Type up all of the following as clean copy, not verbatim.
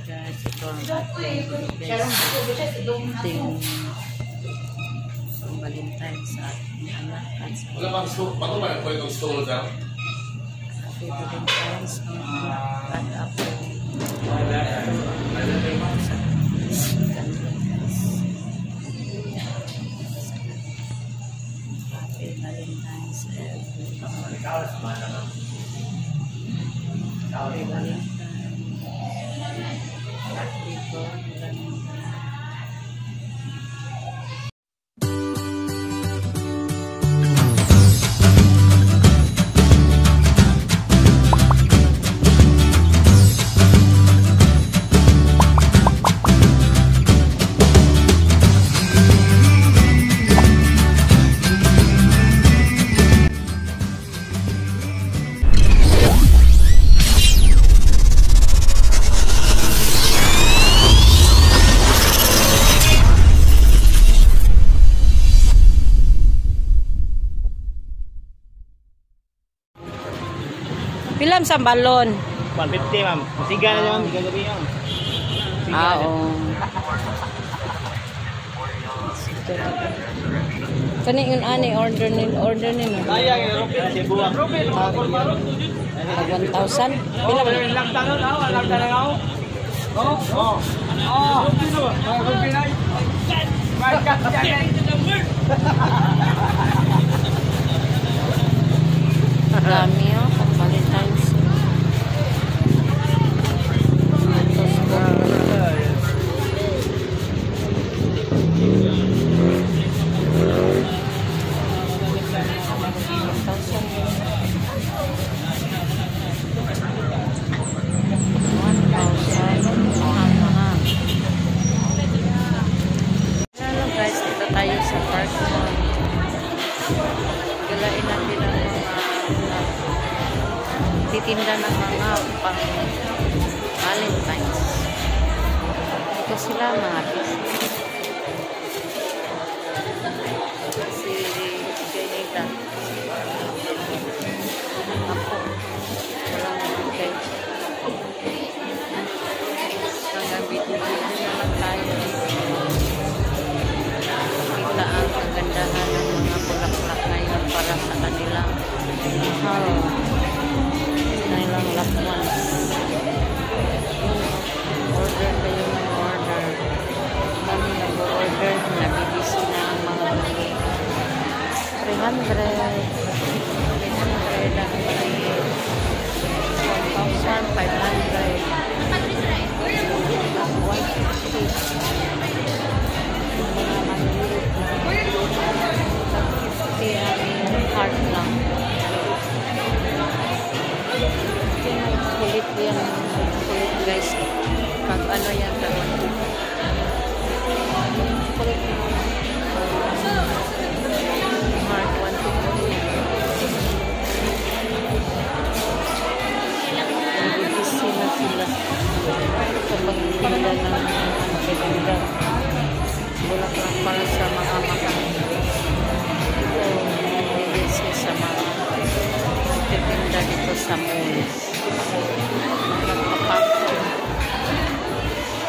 guys, ito ang ating Valentine sa ating anak at sa wala bang bago ba nagpwede ng store daw? Happy Valentine's at ako Happy Valentine's Happy Valentine's Pilam sa balon? 150 ma'am. Siga na ma'am, gagabi yun. Oo. Kani yung ani order ni no. Kaya yung si buwang. 1,000. Pila ba? Lang tanong ako, lang tanong ako. Marami oh, pang Valentine's. Guys, dito tayo sa park mall. Galain natin ang mga titinda ng mga pang Valentine's. Ito sila mga business. Si Janita. Ako. Walang bigay. Hanggang bigay na lang tayo. Bigla ang kagandahan ng mga bulaklak ngayon para sa kanilang mahal. Kanilang loved ones. Order kayo ng order. Kami nag-order. Nabibisi na ang mga 300 ang 1,500 heart lang. Kulit yan. Kulit guys. Pag ano yan tawag. Kulit mo. Heart 1 to 2. Nabibisi na sila. Kapag tinda ng tinda. Bulaklak para sa mga makain. Sa mga titinda dito sa malls.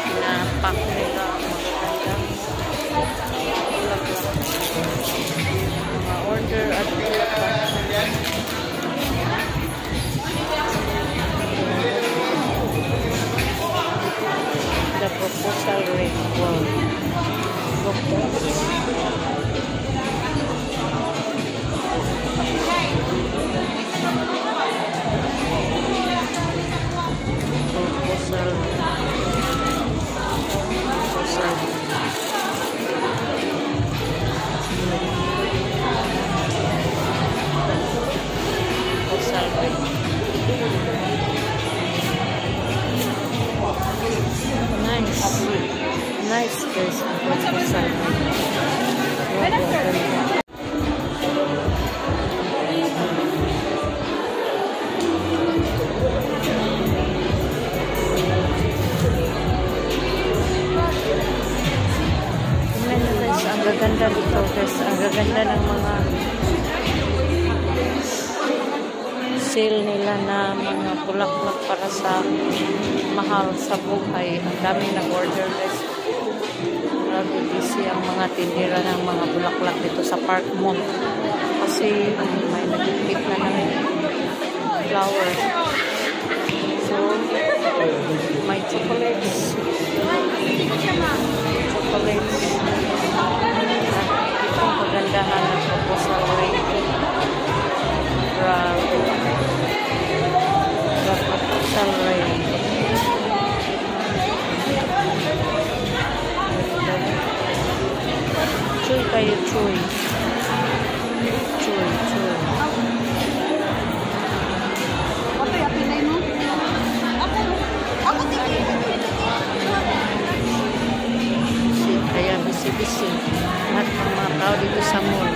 Pinapak nila magagandang bulaklak. Mga order at bulaklak. The proposal ring. Wow. Nice guys. Ang gaganda dito guys. Ang gaganda ng mga sale nila na mga bulaklak para sa mahal sa buhay. Ang dami nag-order guys. Grabe busy ang mga tindera ng mga bulaklak dito sa Park Mall. Kasi may nagpipit na ng flower. So, may chocolates. Chocolates. Itong pagandahan ng proposal rate. Grabe. The proposal rate. Chuy kayo, chuy. Chuy, chuy. Okay, apilay mo? Ako tingin. Kaya busy-busy. Lahat ng mga tao dito sa mall.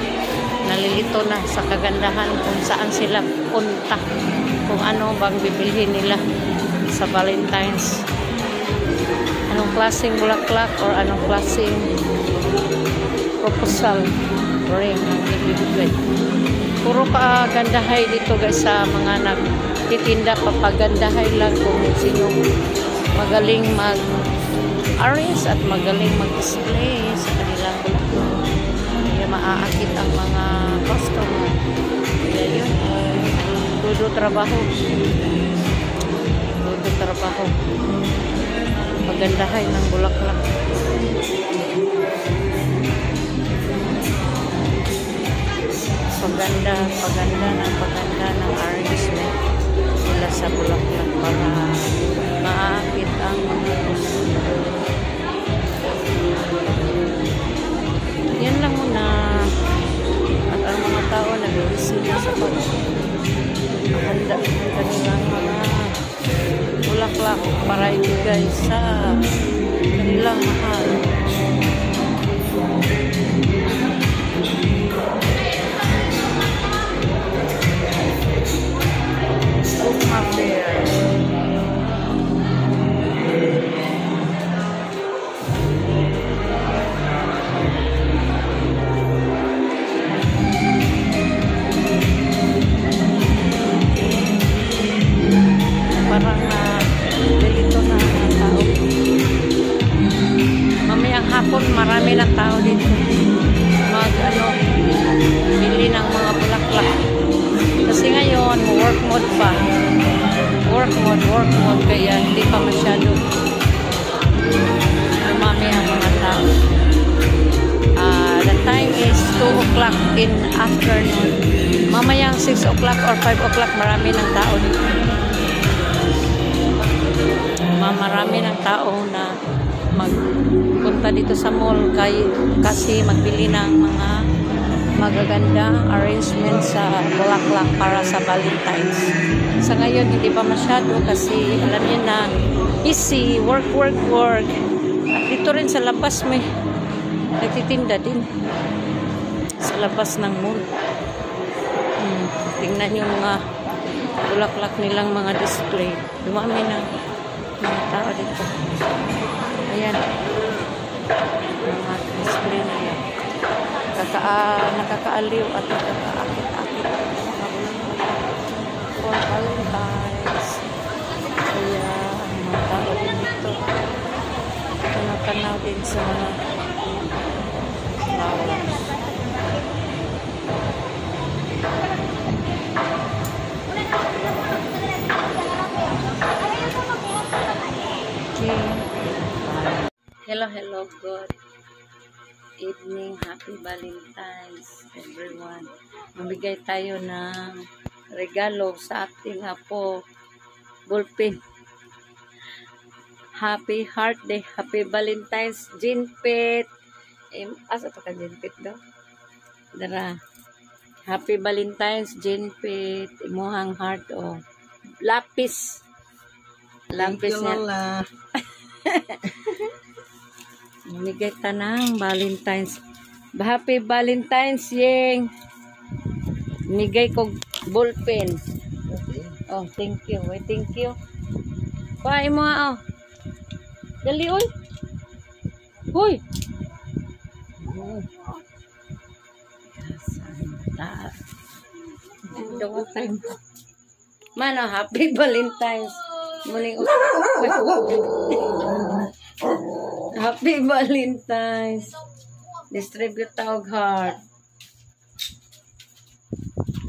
Nalilito na sa kagandahan kung saan sila punta. Kung ano bang bibilhin nila sa Valentine's. Anong klaseng bulaklak or anong klaseng proposal ring ang ibibigay. Puro pagandahay dito guys sa mga nagtitinda. Papagandahay lang kung sino magaling mag-arrange at magaling mag-display sa kanilang bulaklak. Kaya maaakit ang mga customer. Kaya yun, todo trabaho. Todo trabaho. Pagandahay ng bulaklak. Paganda ng arrangement nila sa bulaklak para maakit ang mga customer. Yan lang muna. At ang mga tao nag-receive na sa paghanda ng kanilang mga bulaklak para ibigay sa kanilang mahal. Parang delito na ang tao. Mamayang hapon marami ng tao dito. Bili ng mga bulaklak. Kasi ngayon, work mode pa. Work mode. Kaya hindi pa masyado dumami ang mga tao. The time is 2 o'clock in afternoon. Mamayang 6 o'clock or 5 o'clock marami ng tao dito. Marami ng tao na magpunta dito sa mall kasi magbili ng mga magagandang arrangement sa bulaklak para sa Valentine's. Sa ngayon, hindi pa masyado kasi alam niyo na busy, work. At dito rin sa labas may nagtitinda din sa labas ng mall. Tingnan yung mga bulaklak nilang mga display. Dumami ng mga tao dito. Ayan. Mga display na yan. Nakakaaliw at nakakaakit-akit. For Valentine's. Kaya ang mga tao din dito. Tanaw din sa mga flowers. Hello, good evening, happy Valentine's everyone. Mamigay tayo ng regalo sa ating apo, ballpen. Happy Heart Day, happy Valentine's, Jinpit. Asa pa ka Jinpit daw? Dara. Happy Valentine's, Jinpit. Imuhang heart o. Lapis. Lapis niya. Mamigay ta ng Valentine's. Happy Valentine's, Yeng. Migay ko ballpen. Oh, thank you. Wait, thank you. Kuhain mo nga, oh. Dali, uy. Huy. Yes, time. Mano, happy Valentine's. Muling Happy Valentine's. Distribute ta og heart.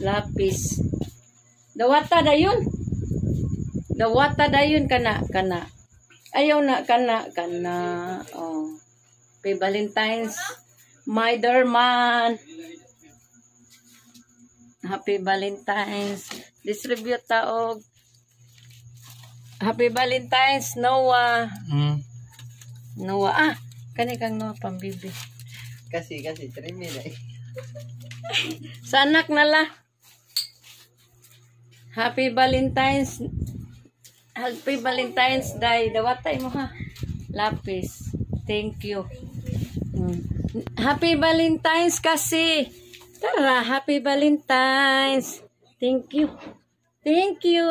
Lapis. Dawata dayon. Dawata dayon kana. Ayaw na kana. Oh. Happy Valentine's. My dear man. Happy Valentine's. Distribute ta og Happy Valentine's, Noah. Noah. Kani kang Noah pambibi. Kasi, trimi na eh. Sa anak na la. Happy Valentine's. Happy Valentine's Day. Dawatay mo ha. Lapis. Thank you. Happy Valentine's kasi. Tara, Happy Valentine's. Thank you. Thank you.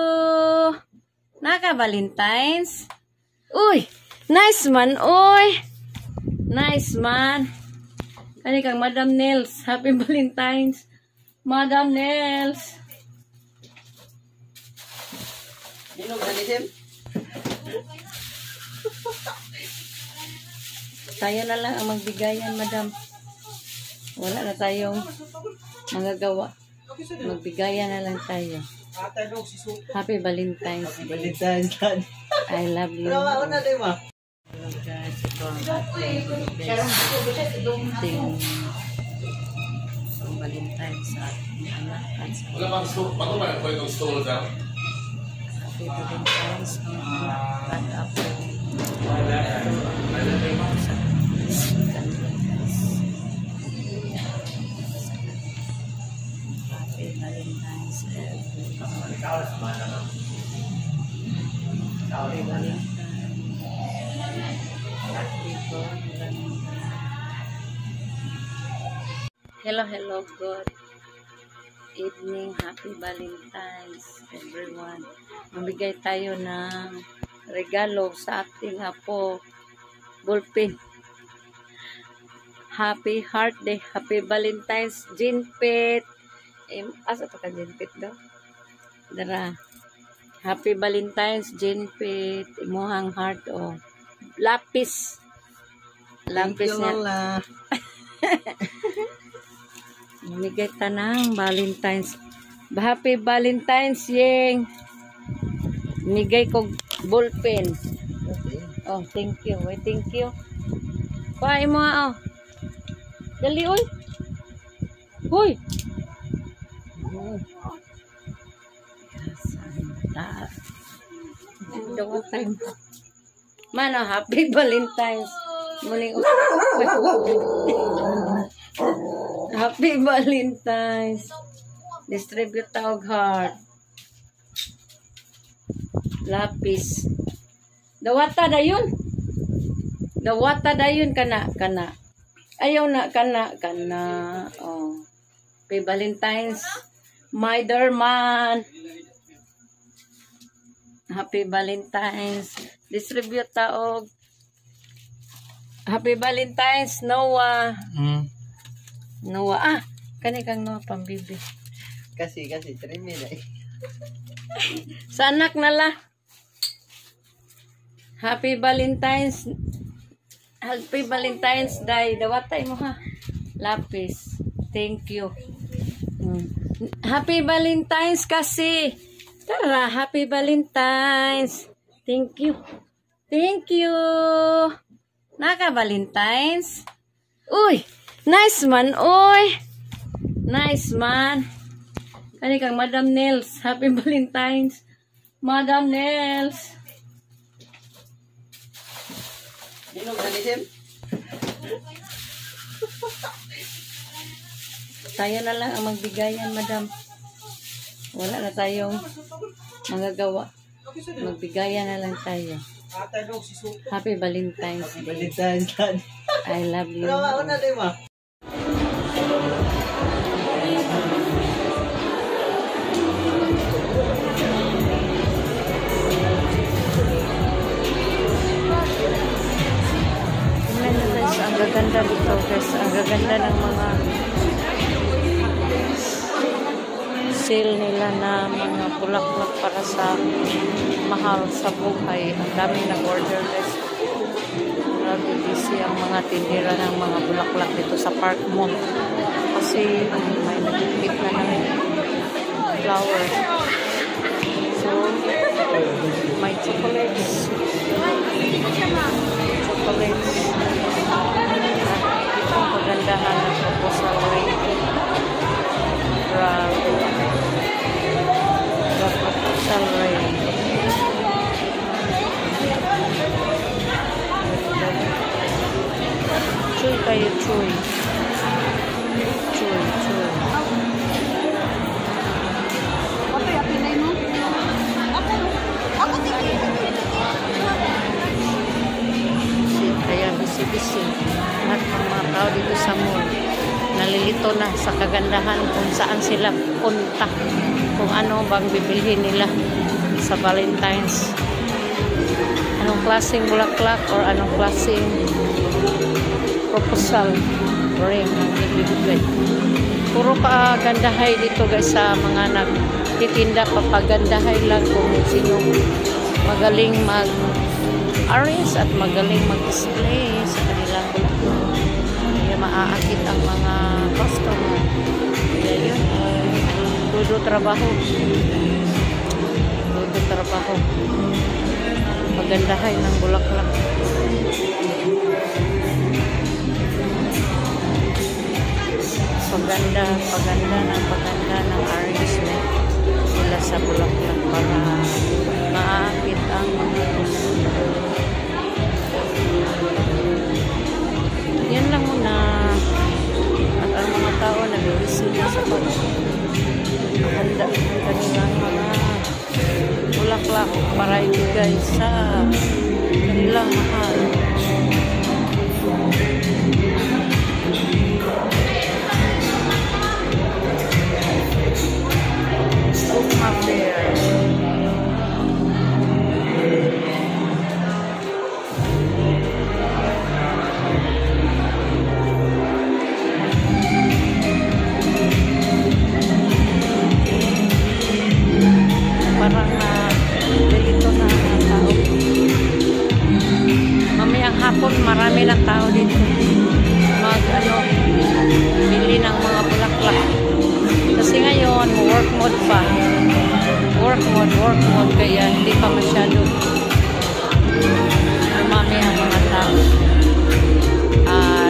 Naka Valentine's. Uy, nice man, uy. Nice man. Kani kang Madam Nels. Happy Valentine's. Madam Nels. Dinog na nisim? Tayo na lang ang magbigayan, madam. Wala na tayong magagawa. Magbigayan na lang tayo. Happy Valentine's Day. Valentine's Day. I love you. Hello Guys, ito ang ating Valentine's sa ating anak at sa Wala bang stove? Bago ba nagkwento ng stove sir? Happy Valentine's at ako. Happy Valentine's Day. Happy Valentine's. Hello, good evening, happy Valentine's, everyone. Mabigay tayo ng regalo sa ating apo, ballpen. Happy Heart Day, happy Valentine's, Jinpit. Asa pa ka Jinpit daw? Dara. Happy Valentine's, Jinpit. Imuhang heart, oh. Lapis. Lapis niya. Namigay ta ng Valentine's. Happy Valentine's, Yeng. Migay ko ballpen. Oh, thank you. Wait, thank you. Kuhain mo nga, oh. Dali, uy. Huy. Mano, happy Valentine's. Muling Happy Valentine's. Distribute ta og heart. Lapis. Dawata dayon. Dawata dayon kana. Ayaw na kana. Oh. Happy Valentine's. My dear man. Happy Valentine's. Distribute ta og Happy Valentine's, Noah. Noah. Kani kang Noah pambibi. Kasi, trimi na eh. Sa anak na la. Happy Valentine's. Happy Valentine's Day. Dawatay mo ha. Lapis. Thank you. Happy Valentine's kasi. Tara, Happy Valentine's. Thank you. Thank you. Naka Valentine's. Uy, nice man, uy. Nice man. Kani kang Madam Nels. Happy Valentine's. Madam Nels. Dinog na nisim? Tayo na lang ang magbigayan, madam. Wala na tayong magagawa. Magbigayan na lang tayo. Happy Valentine's Day. Valentine's Day. I love you. Hello, ang gaganda dito guys. Ang gaganda ng mga sale nila na mga bulaklak para sa mahal sa buhay. Ang dami nag-order guys. Grabe busy ang mga tindera ng mga bulaklak dito sa Park Mall. Kasi may nagpipit na ng flower. So, may chocolates. Chocolates. Itong pagandahan ng proposal rate. Grabe. The proposal rate. Chuy kayo, chuy. Chuy, chuy. Ate, apilay mo? Ako tingin. Kaya busy-busy. Lahat ng mga tao dito sa mall. Nalilito na sa kagandahan kung saan sila punta. Kung ano bang bibilhin nila sa Valentine's. Anong klaseng bulaklak or anong klaseng proposal ring ang ibibigay. Puro pagandahay dito guys sa mga nagtitinda. Papagandahay lang kung sino magaling mag-arrange at magaling mag-display sa kanilang bulaklak. Kaya maaakit ang mga customer. Kaya yun, todo trabaho. Todo trabaho. Pagandahay ng bulaklak. Paganda ng arrangement nila sa bulaklak para maakit ang mga customer. Yan lang muna. At ang mga tao nag-iisip na sa paghanda ng kanilang mga bulaklak para ibigay sa kanilang mahal. Sukma Fair. Parang dito na ang tao. Mamayang hapon marami ng tao dito. Bili ng mga bulaklak. Kasi ngayon, work mode pa. Work mode. Kaya hindi pa masyado dumami ang mga tao.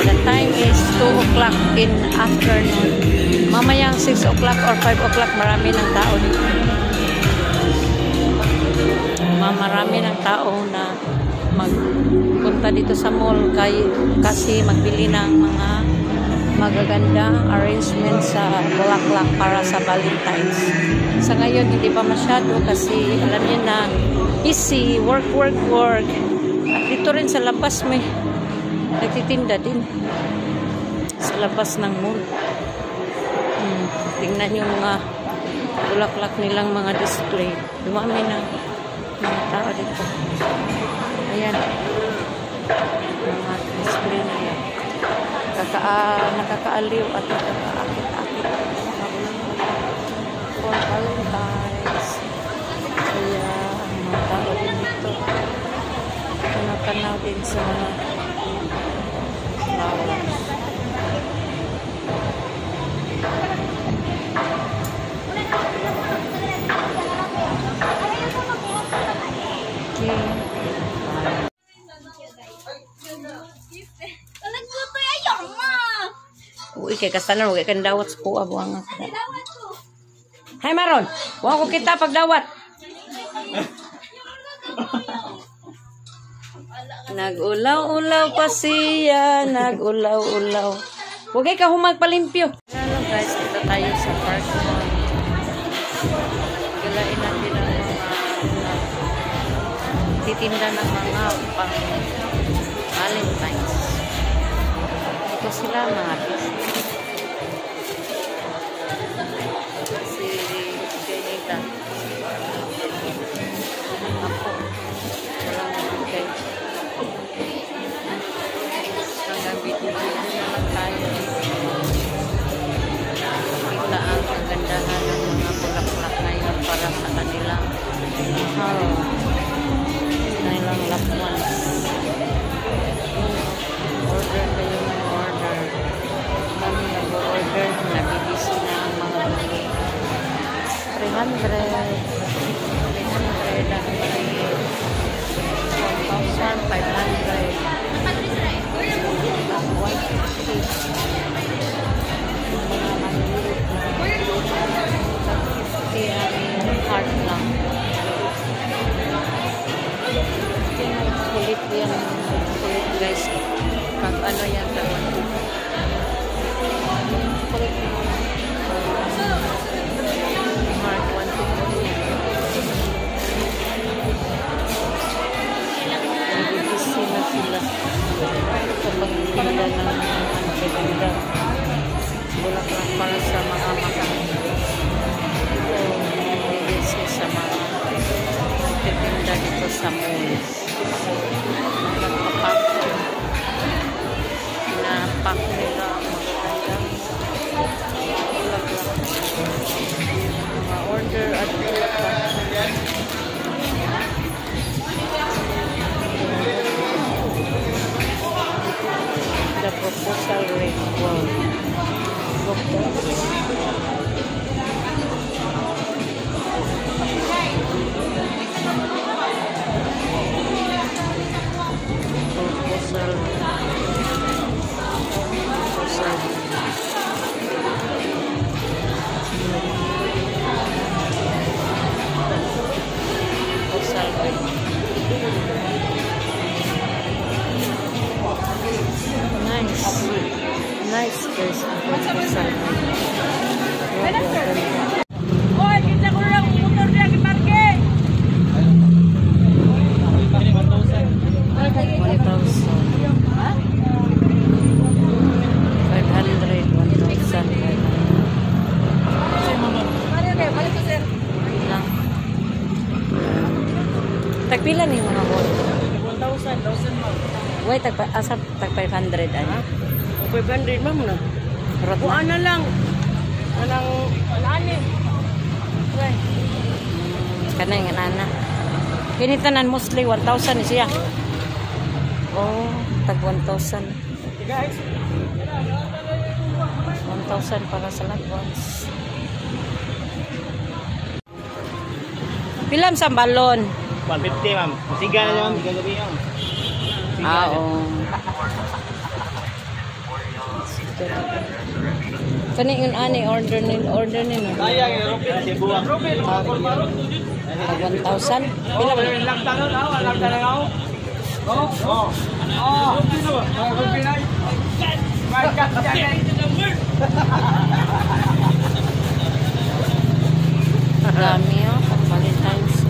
The time is 2 o'clock in afternoon. Mamayang 6 o'clock or 5 o'clock marami ng tao dito. Marami ng tao na magpunta dito sa mall kasi magbili ng mga magagandang arrangement sa bulaklak para sa Valentine's. Sa ngayon, hindi pa masyado kasi alam niyo na busy, work. At dito rin sa labas may nagtitinda din sa labas ng mall. Tingnan yung mga bulaklak nilang mga display. Dumami ng mga tao dito. Ayan. Mga display nila. Nakakaaliw at nakakaakit-akit. For Valentine's. Kaya ang mga tao din dito. Tanaw din sa mga flowers. Uy, kay kastanan, huwag kang dawat sa kuha, buwang nga. Hay Maron, huwag ko kita pagdawat. Nag-ulaw-ulaw pa siya, nag-ulaw-ulaw. Huwag ka humagpalimpyo. Hello guys, dito tayo sa Park Mall. Galain natin ang mga titinda ng mga pang Valentine's. Ito sila mga si Janita. Ako. Walang magkay. Hanggang bitihin naman tayo. Kita ang kagandahan ng mga Kulit guys. Pag ano yan tawag. Kulit mo. Mark 1 to 4. Nagbibisi na sila. Kapag pila ng magaganda. Bulaklak para sa mga makang. Ito, nagbibisi sa mga nagtitinda dito sa malls. Nagpapak. Pinapak nila ang magagandang bulaklak. Mga order at bulaklak. The proposal rate. Wow. Look proposal. Nice guys. Proposal. Oy, kita ko lang motor dia ke parking. 1,000. Tagpila ni mga bol? 1,000 ma'am. Wait, tag 500 ano? 500 ma'am na. Kuha na lang. Anang alani. Kanay nga nana. Kinitanan mostly 1,000 ni siya. Oh, tag 1,000. 1,000 para sa lagwas. Pilam sa balon. 150 ma'am. Siga na ma'am. Gagabi yun. Oo. Kani yung ani order ni Kaya yung Robin. Sibuang. Robin. 1,000. Pila ba? Lang tanong ako. Lang tanong ako. Oh. Robin ay. Dami oh, pag Valentine's.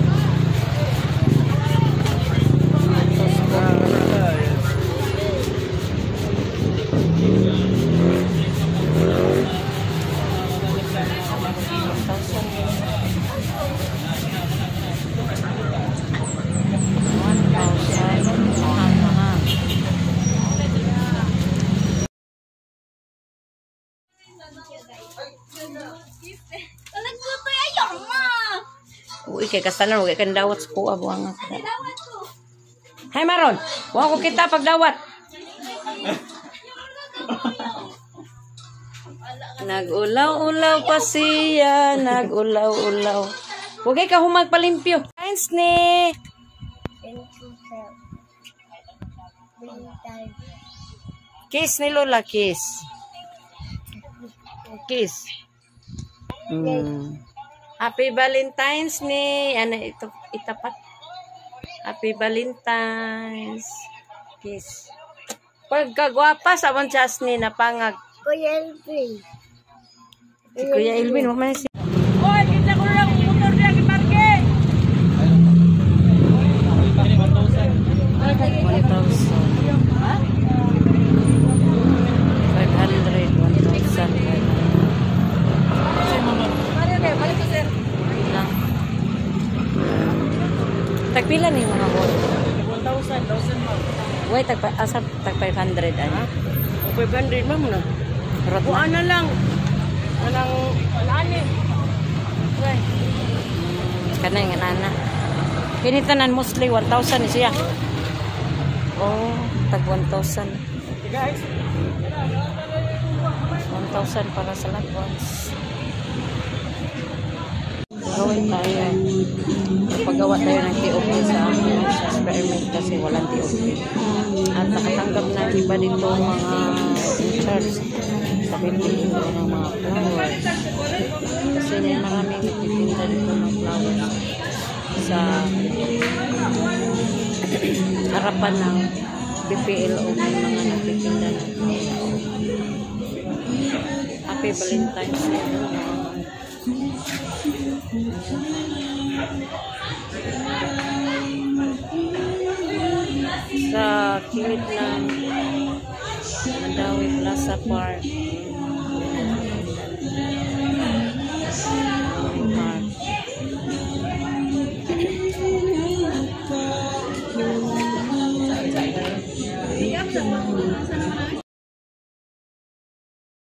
Uy, kay kastanan, huwag kang dawat sa kuha, buwang ako. Hay Maron, huwag ko kita pagdawat. Nag-ulaw-ulaw pa siya, nag-ulaw-ulaw. Huwag ka humagpalimpyo. Thanks ni. Kiss ni Lola, kiss. Kiss. Happy Valentine's ni. Ano ito? Itapat. Happy Valentine's. Kiss. Pagkagwapa sa mong Jasmine na pangag. Kuya Elvin. Si Kuya Elvin, huwag man si... Oy, kita ko lang motor dia ke parking. 1,000. Tagpila ni mga bol? 1,000 ma'am. Wait, tag 500 ano? 500 ma'am na. Kuha na lang. Anang alani. Kanay nga nana. Kinitanan mostly 1,000 ni siya. Oh, tag 1,000. 1,000 para sa lagwas. Gawin tayo. Paggawa tayo ng TOP sa experiment kasi walang TOP. At nakatanggap na iba dito mga in-charge sa pipili ng mga flowers. Kasi may maraming nagtitinda dito ng flowers. sa harapan ng BPLO may mga nagtitinda ng Happy Valentine's Day. Sa kilid ng Mandawi Plaza Park.